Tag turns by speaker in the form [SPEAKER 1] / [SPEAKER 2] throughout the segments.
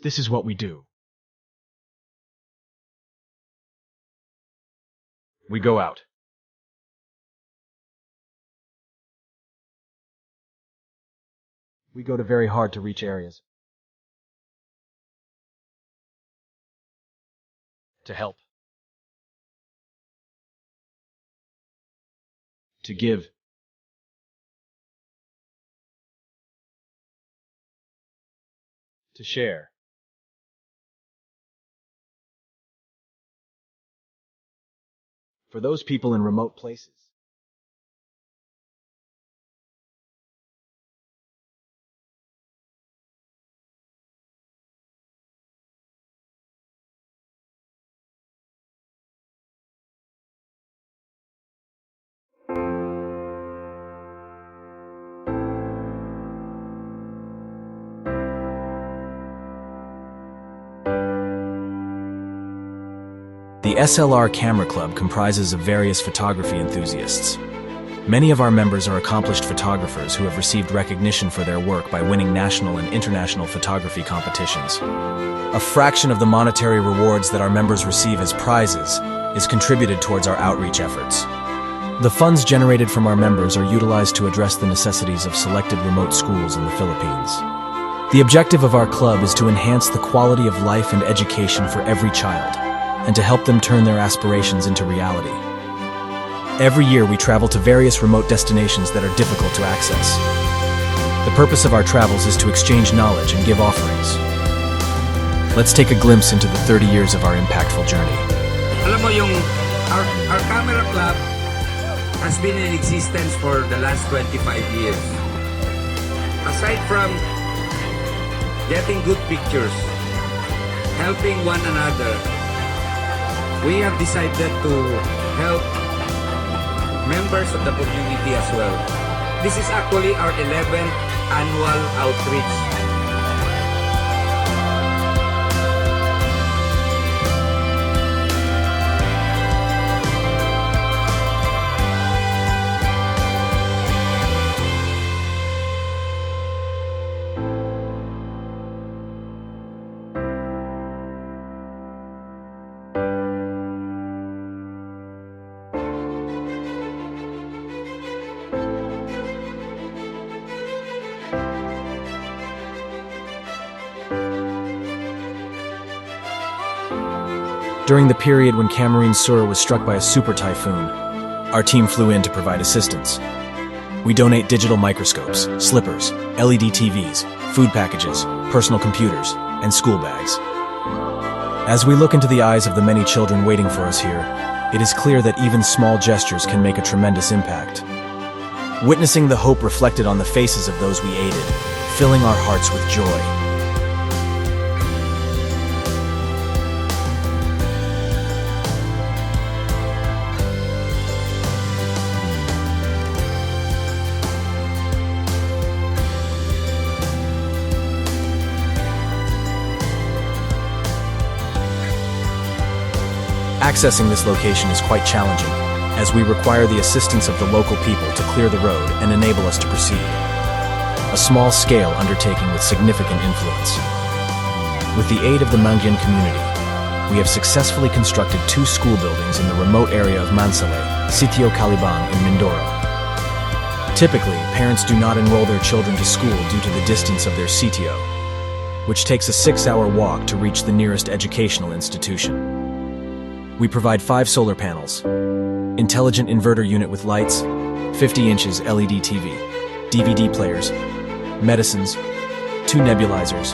[SPEAKER 1] This is what we do. We go out. We go to very hard to reach areas. To help. To give. To share. For those people in remote places. The SLR Camera Club comprises of various photography enthusiasts. Many of our members are accomplished photographers who have received recognition for their work by winning national and international photography competitions. A fraction of the monetary rewards that our members receive as prizes is contributed towards our outreach efforts. The funds generated from our members are utilized to address the necessities of selected remote schools in the Philippines. The objective of our club is to enhance the quality of life and education for every child, and to help them turn their aspirations into reality. Every year we travel to various remote destinations that are difficult to access. The purpose of our travels is to exchange knowledge and give offerings. Let's take a glimpse into the 30 years of our impactful journey.
[SPEAKER 2] Alam mo our camera club has been in existence for the last 25 years. Aside from getting good pictures, helping one another, we have decided to help members of the community as well. This is actually our 11th annual outreach.
[SPEAKER 1] During the period when Camarines Sur was struck by a super typhoon, our team flew in to provide assistance. We donate digital microscopes, slippers, LED TVs, food packages, personal computers, and school bags. As we look into the eyes of the many children waiting for us here, it is clear that even small gestures can make a tremendous impact. Witnessing the hope reflected on the faces of those we aided, filling our hearts with joy. Accessing this location is quite challenging, as we require the assistance of the local people to clear the road and enable us to proceed. A small-scale undertaking with significant influence. With the aid of the Ngayon community, we have successfully constructed 2 school buildings in the remote area of Mansale, Sitio Calibang in Mindoro. Typically, parents do not enroll their children to school due to the distance of their sitio, which takes a 6-hour walk to reach the nearest educational institution. We provide 5 solar panels, intelligent inverter unit with lights, 50 inches LED TV, DVD players, medicines, 2 nebulizers,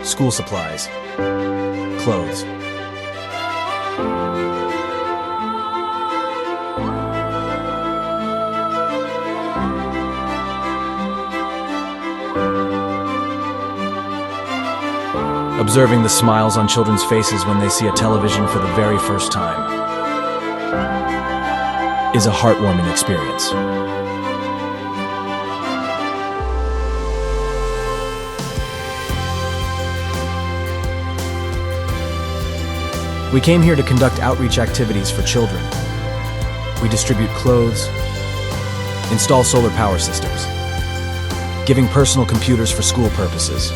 [SPEAKER 1] school supplies, clothes. Observing the smiles on children's faces when they see a television for the very first time is a heartwarming experience. We came here to conduct outreach activities for children. We distribute clothes, install solar power systems, giving personal computers for school purposes.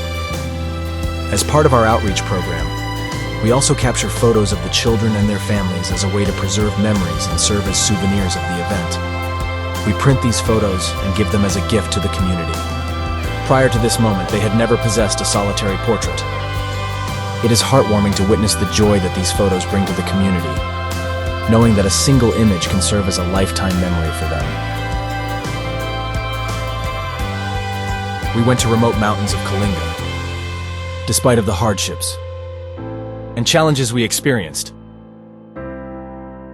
[SPEAKER 1] As part of our outreach program, we also capture photos of the children and their families as a way to preserve memories and serve as souvenirs of the event. We print these photos and give them as a gift to the community. Prior to this moment, they had never possessed a solitary portrait. It is heartwarming to witness the joy that these photos bring to the community, knowing that a single image can serve as a lifetime memory for them. We went to remote mountains of Kalinga. Despite of the hardships and challenges we experienced,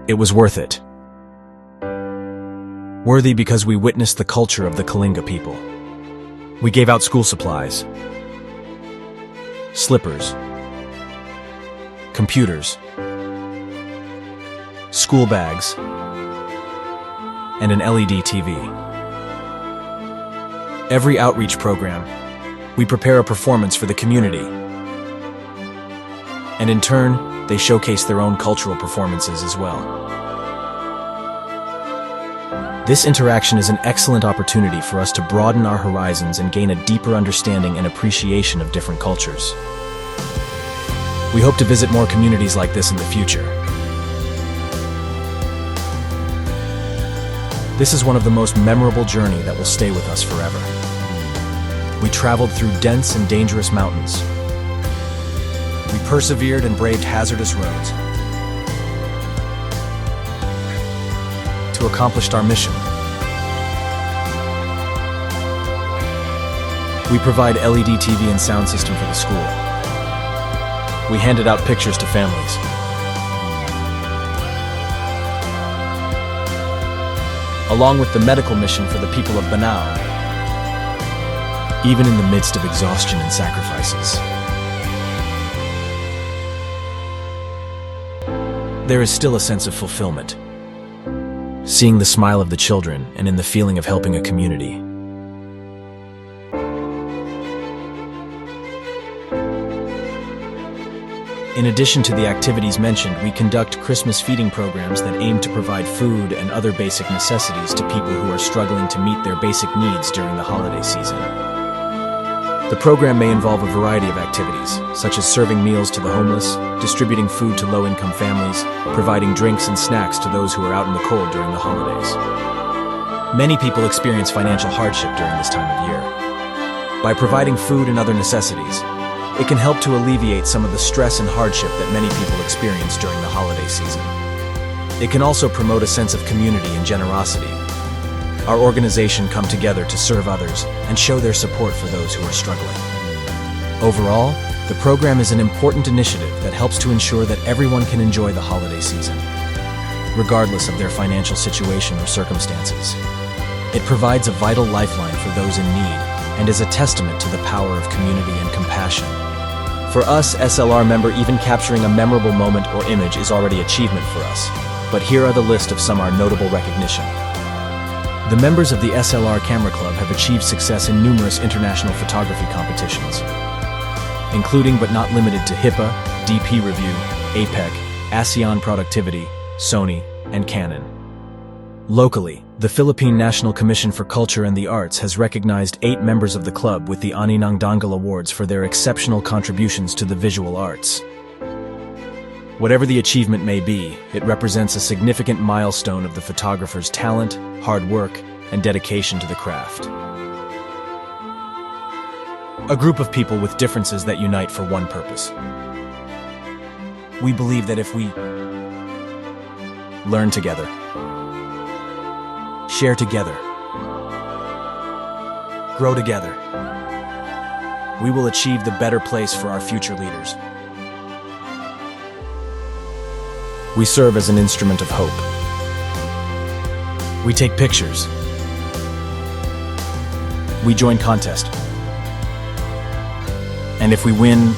[SPEAKER 1] it was worth it. Worthy because we witnessed the culture of the Kalinga people. We gave out school supplies, slippers, computers, school bags, and an LED TV. Every outreach program, we prepare a performance for the community. And in turn, they showcase their own cultural performances as well. This interaction is an excellent opportunity for us to broaden our horizons and gain a deeper understanding and appreciation of different cultures. We hope to visit more communities like this in the future. This is one of the most memorable journeys that will stay with us forever. We traveled through dense and dangerous mountains. We persevered and braved hazardous roads to accomplish our mission. We provide LED TV and sound system for the school. We handed out pictures to families. Along with the medical mission for the people of Banao, even in the midst of exhaustion and sacrifices. There is still a sense of fulfillment, seeing the smile of the children and in the feeling of helping a community. In addition to the activities mentioned, we conduct Christmas feeding programs that aim to provide food and other basic necessities to people who are struggling to meet their basic needs during the holiday season. The program may involve a variety of activities, such as serving meals to the homeless, distributing food to low-income families, providing drinks and snacks to those who are out in the cold during the holidays. Many people experience financial hardship during this time of year. By providing food and other necessities, it can help to alleviate some of the stress and hardship that many people experience during the holiday season. It can also promote a sense of community and generosity. Our organization come together to serve others and show their support for those who are struggling. Overall, the program is an important initiative that helps to ensure that everyone can enjoy the holiday season, regardless of their financial situation or circumstances. It provides a vital lifeline for those in need and is a testament to the power of community and compassion. For us, SLR member, even capturing a memorable moment or image is already achievement for us. But here are the list of some of our notable recognition. The members of the SLR Camera Club have achieved success in numerous international photography competitions, including but not limited to HIPAA, DP Review, APEC, ASEAN Productivity, Sony, and Canon. Locally, the Philippine National Commission for Culture and the Arts has recognized 8 members of the club with the Ani ng Dangal Awards for their exceptional contributions to the visual arts. Whatever the achievement may be, it represents a significant milestone of the photographer's talent, hard work, and dedication to the craft. A group of people with differences that unite for one purpose. We believe that if we learn together, share together, grow together, we will achieve the better place for our future leaders. We serve as an instrument of hope. We take pictures. We join contest. And if we win,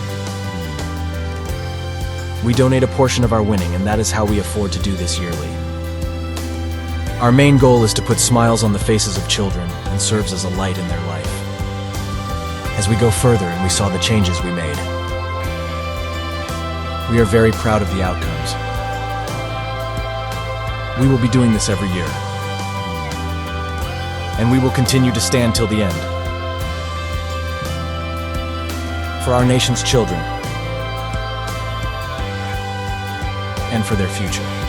[SPEAKER 1] we donate a portion of our winning, and that is how we afford to do this yearly. Our main goal is to put smiles on the faces of children and serves as a light in their life. As we go further and we saw the changes we made, we are very proud of the outcomes. We will be doing this every year. And we will continue to stand till the end. for our nation's children, and for their future.